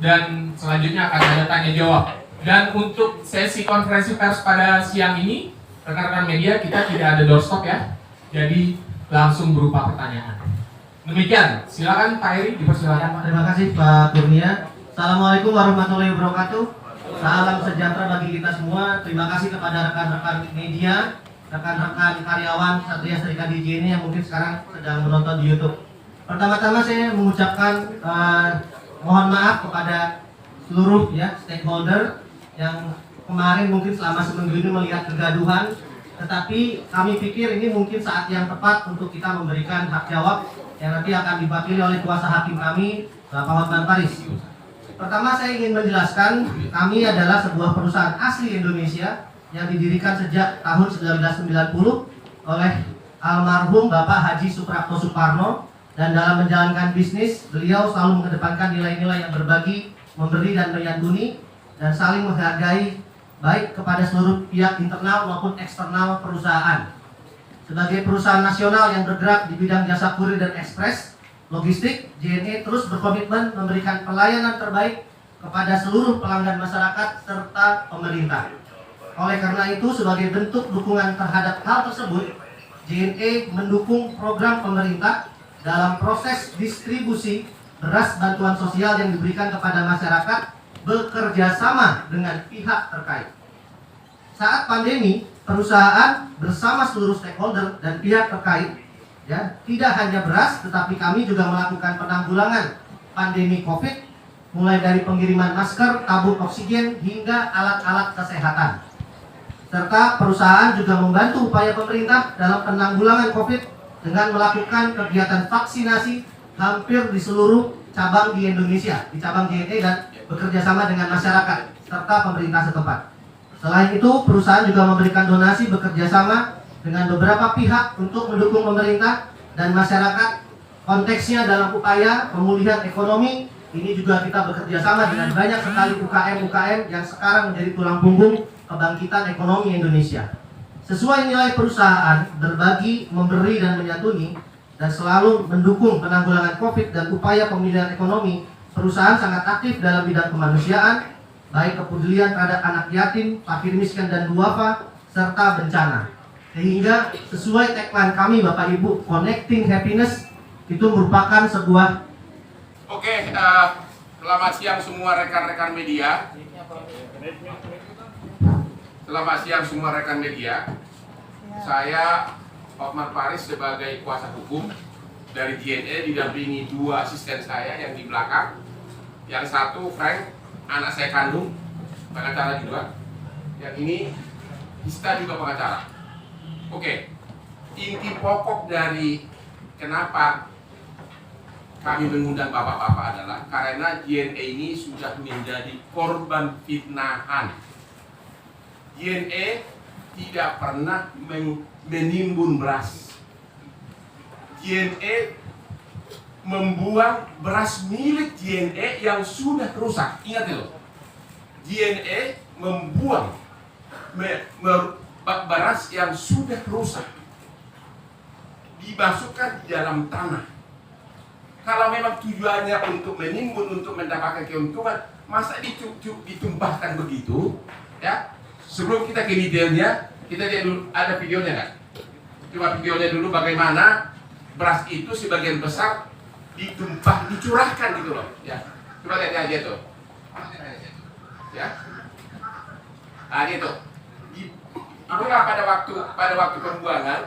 dan selanjutnya akan ada tanya jawab. Dan untuk sesi konferensi pers pada siang ini, rekan-rekan media, kita tidak ada doorstop ya, jadi langsung berupa pertanyaan. Demikian, silakan Pak Eri, dipersilakan. Terima kasih Pak Kurnia. Assalamualaikum warahmatullahi wabarakatuh. Salam sejahtera bagi kita semua. Terima kasih kepada rekan-rekan media, rekan-rekan karyawan Satria Serikat DJ ini yang mungkin sekarang sedang menonton di YouTube. Pertama-tama saya mengucapkan mohon maaf kepada seluruh ya stakeholder yang kemarin mungkin selama seminggu ini melihat kegaduhan, tetapi kami pikir ini mungkin saat yang tepat untuk kita memberikan hak jawab yang nanti akan diwakili oleh kuasa hakim kami, Bapak Hotman Paris. Pertama saya ingin menjelaskan, kami adalah sebuah perusahaan asli Indonesia yang didirikan sejak tahun 1990 oleh almarhum Bapak Haji Suprapto Suparno, dan dalam menjalankan bisnis beliau selalu mengedepankan nilai-nilai yang berbagi, memberi dan menyantuni, dan saling menghargai baik kepada seluruh pihak internal maupun eksternal perusahaan. Sebagai perusahaan nasional yang bergerak di bidang jasa kurir dan ekspres logistik, JNE terus berkomitmen memberikan pelayanan terbaik kepada seluruh pelanggan masyarakat serta pemerintah. Oleh karena itu, sebagai bentuk dukungan terhadap hal tersebut, JNE mendukung program pemerintah dalam proses distribusi beras bantuan sosial yang diberikan kepada masyarakat bekerja sama dengan pihak terkait. Saat pandemi, perusahaan bersama seluruh stakeholder dan pihak terkait ya, tidak hanya beras, tetapi kami juga melakukan penanggulangan pandemi COVID, mulai dari pengiriman masker, tabung oksigen, hingga alat-alat kesehatan. Serta perusahaan juga membantu upaya pemerintah dalam penanggulangan COVID dengan melakukan kegiatan vaksinasi hampir di seluruh cabang di Indonesia, di cabang JNE, dan bekerja sama dengan masyarakat serta pemerintah setempat. Selain itu, perusahaan juga memberikan donasi bekerja sama dengan beberapa pihak untuk mendukung pemerintah dan masyarakat. Konteksnya dalam upaya pemulihan ekonomi, ini juga kita bekerja sama dengan banyak sekali UKM-UKM yang sekarang menjadi tulang punggung kebangkitan ekonomi Indonesia. Sesuai nilai perusahaan, berbagi, memberi, dan menyantuni, dan selalu mendukung penanggulangan COVID dan upaya pemulihan ekonomi, perusahaan sangat aktif dalam bidang kemanusiaan, baik kepedulian terhadap anak yatim, fakir miskin dan duafa, serta bencana. Sehingga sesuai tagline kami Bapak Ibu, Connecting Happiness, itu merupakan sebuah... Oke, selamat siang semua rekan-rekan media. Selamat siang semua rekan media. Saya Hotman Paris sebagai kuasa hukum dari JNE didampingi dua asisten saya yang di belakang. Yang satu Frank, anak saya kandung, pengacara juga. Yang ini Ista juga pengacara. Oke, inti pokok dari kenapa kami mengundang bapak-bapak adalah karena JNE ini sudah menjadi korban fitnahan. JNE tidak pernah menimbun beras. JNE membuang beras milik JNE yang sudah rusak. Ingat itu, JNE membuang beras yang sudah rusak, dimasukkan di dalam tanah. Kalau memang tujuannya untuk menimbun, untuk mendapatkan keuntungan, masa ditumpahkan begitu? Ya. Sebelum kita ke detailnya, kita lihat dulu, ada videonya nggak? Coba videonya dulu bagaimana beras itu sebagian besar dicurahkan gitu loh. Ya, coba lihat aja tuh. Ya, nah itu. Itulah pada waktu pembuangan.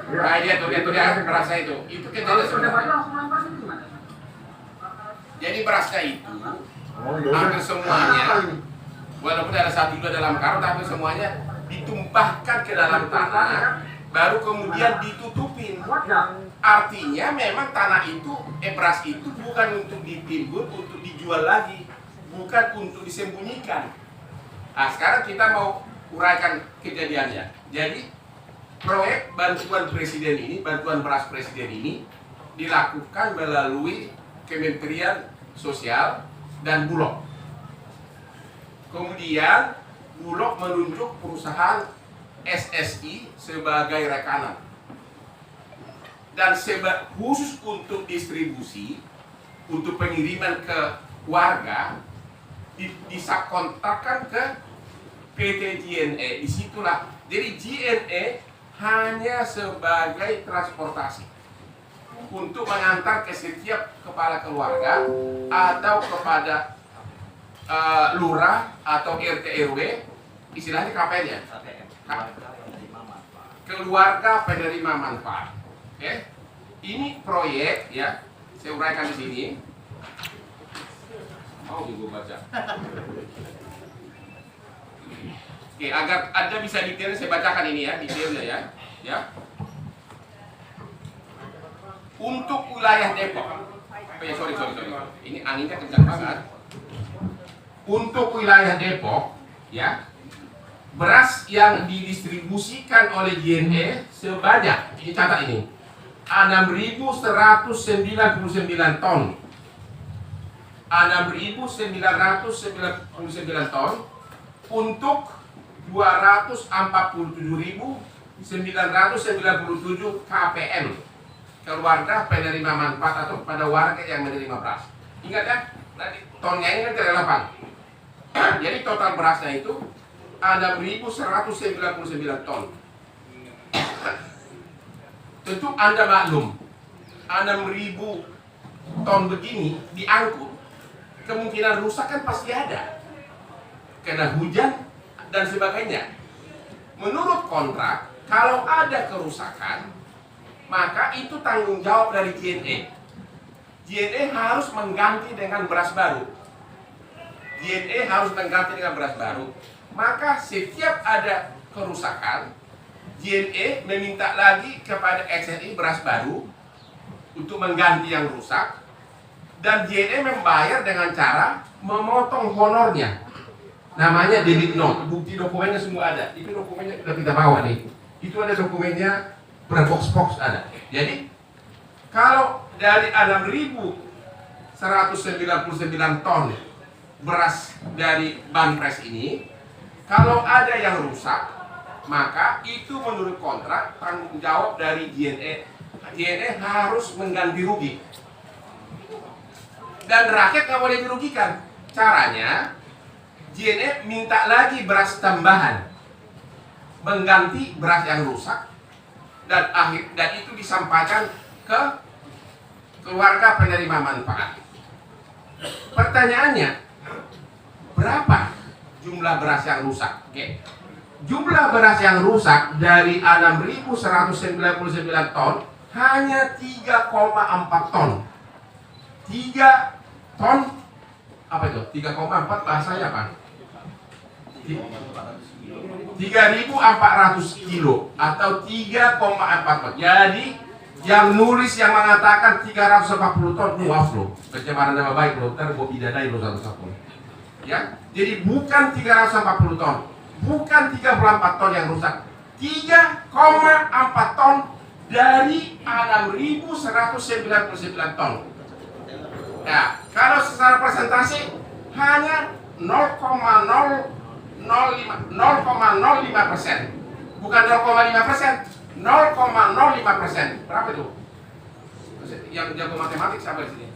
Nah dia tuh berasnya itu kejadian sebenarnya. Jadi berasnya itu hampir semuanya, walaupun ada satu dua dalam karung, tapi semuanya ditumpahkan ke dalam tanah, baru kemudian ditutupin. Artinya memang tanah itu, beras itu bukan untuk ditimbun, untuk dijual lagi, bukan untuk disembunyikan. Nah sekarang kita mau uraikan kejadiannya. Jadi proyek bantuan presiden ini, bantuan beras presiden ini dilakukan melalui Kementerian Sosial dan Bulog. Kemudian Bulog menunjuk perusahaan SSI sebagai rekanan. dan khusus untuk distribusi, untuk pengiriman ke warga, disubkontrakkan ke PT JNE. Disitulah, jadi JNE hanya sebagai transportasi untuk mengantar ke setiap kepala keluarga atau kepada lurah atau RT RW, istilahnya KPM ya, keluarga penerima manfaat. Oke, ini proyek ya, saya uraikan di sini. Mau juga baca. Oke, agar Anda bisa detailnya, saya bacakan ini ya, detailnya ya. Ya. Untuk wilayah Depok, sorry. Ini anginnya kencang banget. Untuk wilayah Depok, ya, beras yang didistribusikan oleh JNE sebanyak, ini catat ini, 6.199 ton. 6.999 ton untuk 247.997 KPM, keluarga penerima manfaat atau kepada warga yang menerima beras. Ingat ya, nanti tonnya ini kan relevan. Jadi total berasnya itu 6.199 ton. Tentu Anda maklum, 6.000 ton begini diangkut, kemungkinan rusak kan pasti ada, kena hujan dan sebagainya. Menurut kontrak, kalau ada kerusakan, maka itu tanggung jawab dari JNE. JNE harus mengganti dengan beras baru. JNE harus mengganti dengan beras baru. Maka setiap ada kerusakan, JNE meminta lagi kepada XRI beras baru untuk mengganti yang rusak, dan JNE membayar dengan cara memotong honornya. Namanya debit note, bukti dokumennya semua ada. Itu dokumennya sudah kita bawa nih. Itu ada dokumennya per box ada. Jadi kalau dari 6.199 ton beras dari Banpres ini, kalau ada yang rusak, maka itu menurut kontrak tanggung jawab dari JNE. JNE harus mengganti rugi. Dan rakyat nggak boleh dirugikan. Caranya, JNE minta lagi beras tambahan, mengganti beras yang rusak, dan itu disampaikan ke keluarga penerima manfaat. Pertanyaannya, berapa jumlah beras yang rusak? Oke. Jumlah beras yang rusak dari 6.199 ton hanya 3,4 ton. 3 ton apa itu? 3,4 bahasanya apa? 3.400 kilo atau 3,4 ton. Jadi yang nulis yang mengatakan 340 ton, maaf loh, pencemaran nama baik loh, ntar gue pidanain loh satu-satu. Ya, jadi bukan 340 ton, bukan 34 ton yang rusak, 3,4 ton dari 6.199 ton. Nah, kalau secara persentase hanya 0,05%, bukan 0,5%, 0,05%. Berapa itu? Yang jago matematik siapa di sini?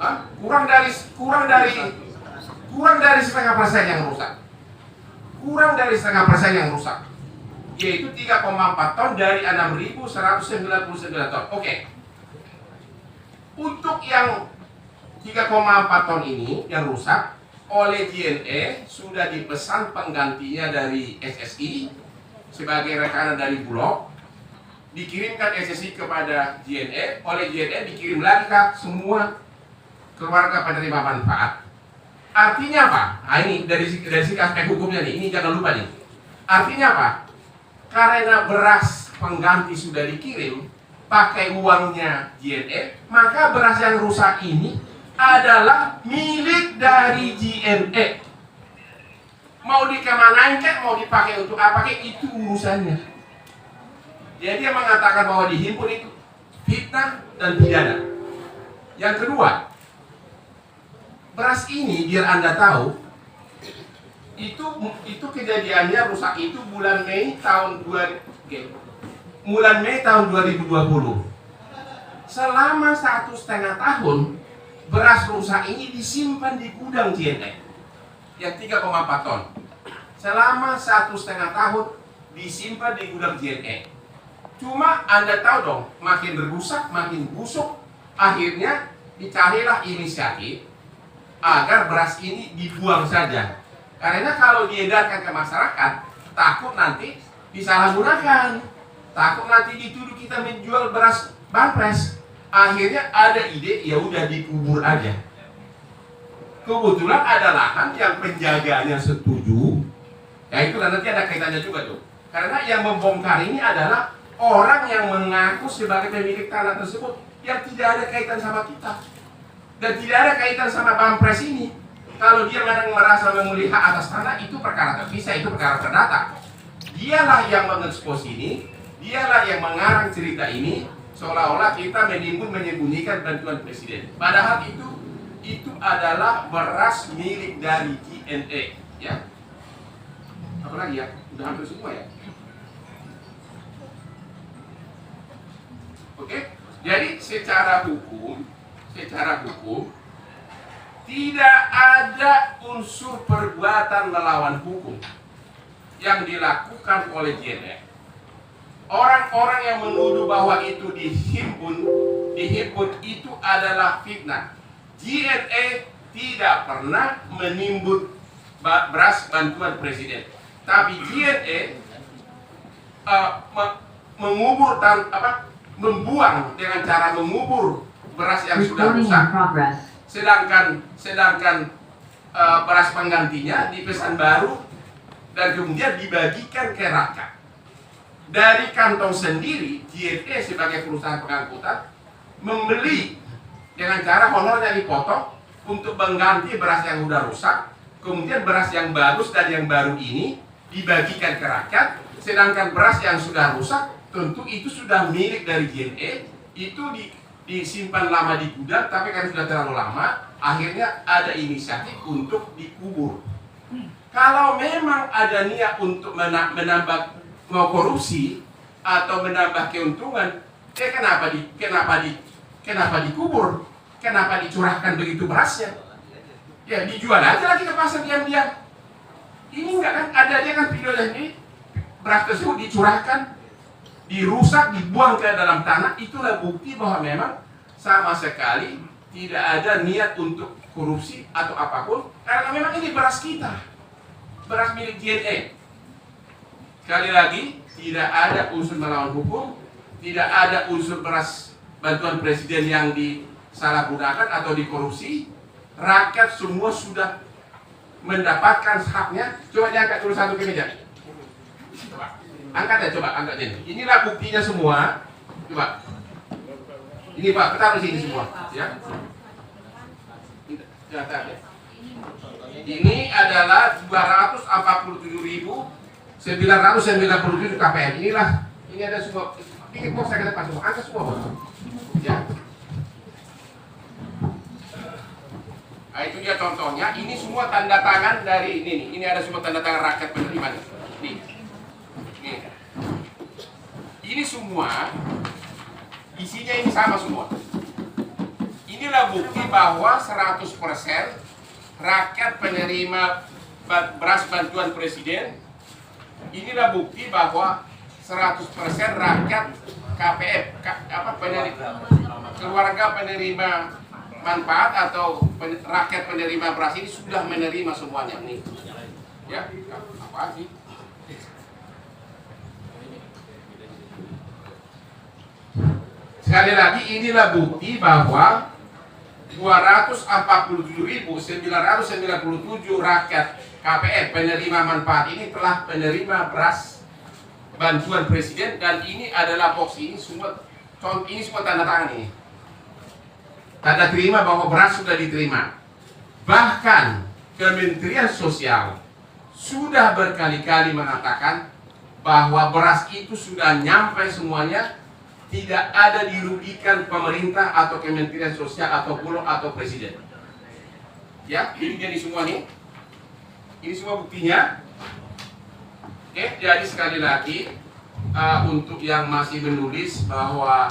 Hah? Kurang dari 0,5% yang rusak. Kurang dari 0,5% yang rusak. Yaitu 3,4 ton dari 6.199 ton. Oke. Untuk yang 3,4 ton ini yang rusak, oleh JNE sudah dipesan penggantinya dari SSI sebagai rekanan dari Bulog, dikirimkan SSI kepada JNE, oleh JNE dikirim lagi ke semua keluarga penerima manfaat. Artinya apa? Nah, ini dari segi aspek hukumnya nih, ini jangan lupa nih. Artinya apa? Karena beras pengganti sudah dikirim pakai uangnya JNE, maka beras yang rusak ini adalah milik dari JNE. Mau dikemanain kek, mau dipakai untuk apa kek, itu urusannya. Jadi yang mengatakan bahwa dihimpun itu fitnah dan pidana. Yang kedua, beras ini biar Anda tahu, itu kejadiannya rusak itu bulan Mei tahun 2020. selama 1,5 tahun beras rusak ini disimpan di gudang JNE yang 3,4 ton. Selama 1,5 tahun disimpan di gudang JNE. Cuma Anda tahu dong, makin rusak, makin busuk, akhirnya dicarilah inisiatif agar beras ini dibuang saja. Karena kalau diedarkan ke masyarakat, takut nanti disalahgunakan, takut nanti dituduh kita menjual beras banpres. Akhirnya ada ide, ya udah dikubur aja. Kebetulan ada lahan yang penjaganya setuju, ya itu nanti ada kaitannya juga tuh. Karena yang membongkar ini adalah orang yang mengaku sebagai pemilik tanah tersebut yang tidak ada kaitan sama kita dan tidak ada kaitan sama banpres ini. Kalau dia merasa memilih hak atas tanah, itu perkara terpisah, itu perkara perdata. Dialah yang mengekspos ini, dialah yang mengarang cerita ini, seolah-olah kita menyembunyikan bantuan presiden. Padahal itu adalah beras milik dari JNE, ya. Apalagi ya, udah hampir semua ya. Oke, jadi secara hukum tidak ada unsur perbuatan melawan hukum yang dilakukan oleh JNE. Orang-orang yang menuduh bahwa itu dihimpun itu adalah fitnah. JNE tidak pernah menimbun beras bantuan presiden, tapi JNE membuang dengan cara mengubur beras yang sudah rusak. Sedangkan beras penggantinya dipesan baru dan kemudian dibagikan ke rakyat. Dari kantong sendiri, JNE sebagai perusahaan pengangkutan membeli dengan cara honornya dipotong untuk mengganti beras yang sudah rusak. Kemudian beras yang bagus dan yang baru ini dibagikan ke rakyat. Sedangkan beras yang sudah rusak tentu itu sudah milik dari JNE, itu disimpan lama di gudang, tapi kan sudah terlalu lama, akhirnya ada inisiatif untuk dikubur. Kalau memang ada niat untuk menambah korupsi atau menambah keuntungan, kenapa dikubur? Kenapa dicurahkan begitu berasnya? Ya dijual aja lagi ke pasar diam-diam. Ini enggak kan, ada aja kan videonya ini, beras tersebut dicurahkan, dirusak, dibuang ke dalam tanah. Itulah bukti bahwa memang sama sekali tidak ada niat untuk korupsi atau apapun, karena memang ini beras kita, beras milik JNE. Sekali lagi, tidak ada unsur melawan hukum, tidak ada unsur beras bantuan presiden yang disalahgunakan atau dikorupsi. Rakyat semua sudah mendapatkan haknya. Coba diangkat dulu satu ke meja. Coba. Angkat ya, coba angkat ini. Inilah buktinya semua. Coba. Ini Pak, taruh sini semua, ya. Ini adalah 247.997 KPM. Ini ada semua. Bikin box saya ke depan semua. Angkat semua, Bos. Ya. Nah, itu dia contohnya. Ini semua tanda tangan dari ini nih. Ini ada semua tanda tangan rakyat penerima nih. Nih. Ini semua isinya ini sama semua. Inilah bukti bahwa 100% rakyat penerima beras bantuan presiden. Inilah bukti bahwa 100% rakyat KPF, keluarga penerima manfaat atau rakyat penerima beras ini sudah menerima semuanya nih. Ya, apa sih? Sekali lagi, inilah bukti bahwa 247.997 rakyat KPF penerima manfaat ini telah menerima beras bantuan presiden, dan ini adalah box ini semua tanda tangan ini. Tanda terima bahwa beras sudah diterima. Bahkan Kementerian Sosial sudah berkali-kali mengatakan bahwa beras itu sudah nyampe semuanya, tidak ada dirugikan pemerintah atau Kementerian Sosial atau Bulog atau Presiden. Ya, ini jadi semua nih. Ini semua buktinya. Oke, jadi sekali lagi untuk yang masih menulis bahwa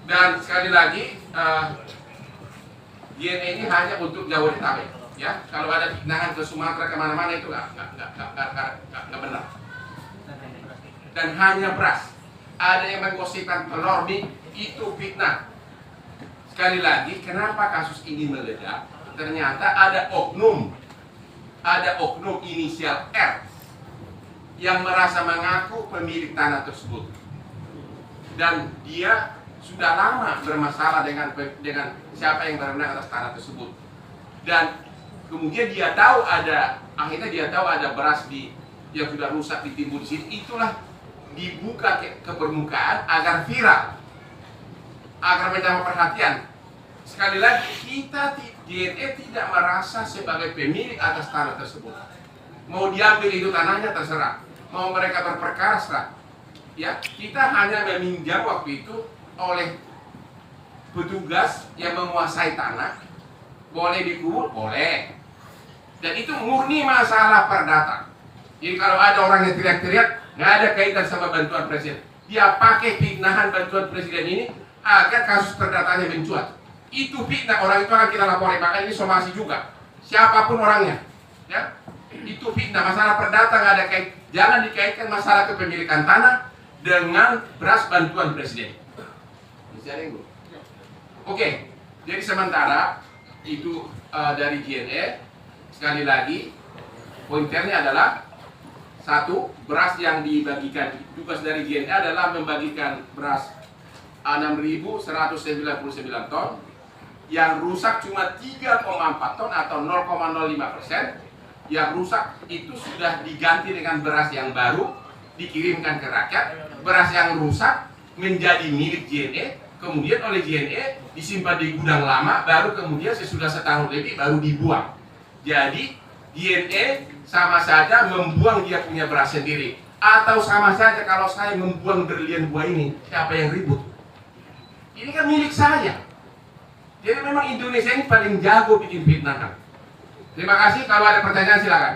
Dan sekali lagi, DNA ini hanya untuk Jabodetabek, ya. Kalau ada fitnahan ke Sumatera kemana-mana itu nggak benar. Dan hanya beras. Ada yang menggosipkan telur mie, itu fitnah. Sekali lagi, kenapa kasus ini meledak? Ternyata ada oknum inisial R yang merasa mengaku pemilik tanah tersebut, dan dia sudah lama bermasalah dengan siapa yang berwenang atas tanah tersebut. Dan kemudian akhirnya dia tahu ada beras yang sudah rusak ditimbun di sini. Itulah dibuka ke permukaan agar viral, agar mendapat perhatian. Sekali lagi, kita JNE tidak merasa sebagai pemilik atas tanah tersebut. Mau diambil itu tanahnya terserah, mau mereka berperkara serah. Ya, kita hanya meminjam waktu itu oleh petugas yang menguasai tanah. Boleh dikubur, boleh. Dan itu murni masalah perdata. Jadi kalau ada orang yang teriak-teriak, nggak ada kaitan sama bantuan presiden. Dia pakai fitnahan bantuan presiden ini agar kasus perdatanya mencuat. Itu fitnah, orang itu akan kita laporin. Maka ini somasi juga, siapapun orangnya, ya. Itu fitnah, masalah perdata nggak ada kait. Jangan dikaitkan masalah kepemilikan tanah dengan beras bantuan presiden. Oke, jadi sementara itu dari JNE. Sekali lagi, pointernya adalah satu, beras yang dibagikan, tugas dari JNE adalah membagikan beras 6.199 ton, yang rusak cuma 3,4 ton atau 0,05%. Yang rusak itu sudah diganti dengan beras yang baru, dikirimkan ke rakyat. Beras yang rusak menjadi milik JNE, kemudian oleh JNE disimpan di gudang lama, baru kemudian sesudah setahun lebih baru dibuang. Jadi JNE sama saja membuang dia punya beras sendiri, atau sama saja kalau saya membuang berlian buah ini, siapa yang ribut? Ini kan milik saya. Jadi memang Indonesia ini paling jago bikin fitnah kan. Terima kasih, kalau ada pertanyaan silakan.